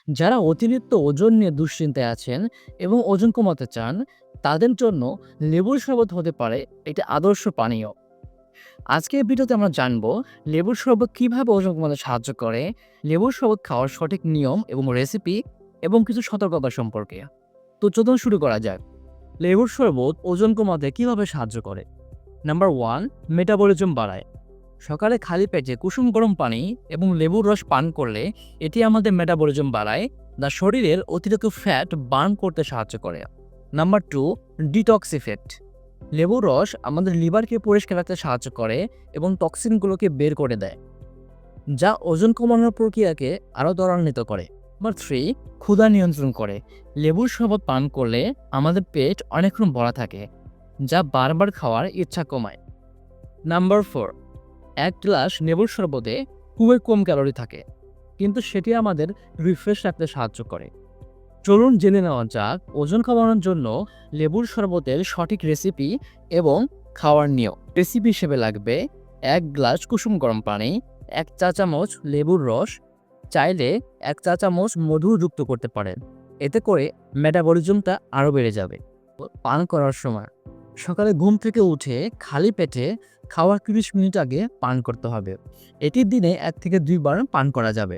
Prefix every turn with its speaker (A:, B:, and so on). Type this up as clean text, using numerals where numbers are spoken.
A: যারা অতিরিক্ত ওজন নিয়ে দুশ্চিন্তায় আছেন এবং ওজন কমাতে চান, তাদের জন্য লেবুর শরবত হতে পারে একটি আদর্শ পানীয়। আজকের ভিডিওতে আমরা জানবো লেবুর শরবত কিভাবে ওজন কমাতে সাহায্য করে, লেবুর শরবত খাওয়ার সঠিক নিয়ম এবং রেসিপি এবং কিছু সতর্কতা সম্পর্কে। তো চলুন শুরু করা যাক। লেবুর শরবত ওজন কমাতে কিভাবে সাহায্য করে? নাম্বার 1, মেটাবলিজম বাড়ায়। সকালে খালি পেটে কুসুম গরম পানি এবং লেবুর রস পান করলে এটি আমাদের মেটাবলিজম বাড়ায়, যা শরীরের অতিরিক্ত ফ্যাট বার্ন করতে সাহায্য করে। Number 2, detox effect. লেবুর রস আমাদের লিভারকে পরিষ্কার রাখতে সাহায্য করে এবং টক্সিনগুলোকে বের করে দেয়, যা ওজন কমানোর প্রক্রিয়াকে আরও ত্বরান্বিত করে। নাম্বার 3, ক্ষুধা নিয়ন্ত্রণ করে। লেবুর শরবত পান করলে আমাদের পেট অনেকক্ষণ ভরা থাকে, যা বারবার খাওয়ার ইচ্ছা কমায়। নাম্বার 4, এক গ্লাস লেবুর শরবতে খুবই কম ক্যালোরি থাকে, কিন্তু সেটি আমাদের রিফ্রেশ রাখতে সাহায্য করে। চলুন জেনে নেওয়া যাক ওজন কমানোর জন্য লেবুর শরবতের সঠিক রেসিপি এবং খাওয়ার নিয়ম। রেসিপি হিসেবে লাগবে 1 গ্লাস কুসুম গরম পানি, 1 চা চামচ লেবুর রস, চাইলে 1 চা চামচ মধু যুক্ত করতে পারেন, এতে করে মেটাবলিজমটা আরও বেড়ে যাবে। পান করার সময় সকালে ঘুম থেকে উঠে খালি পেটে খাওয়ার 30 মিনিট আগে পান করতে হবে। এটি দিনে 1 থেকে 2 বার পান করা যাবে।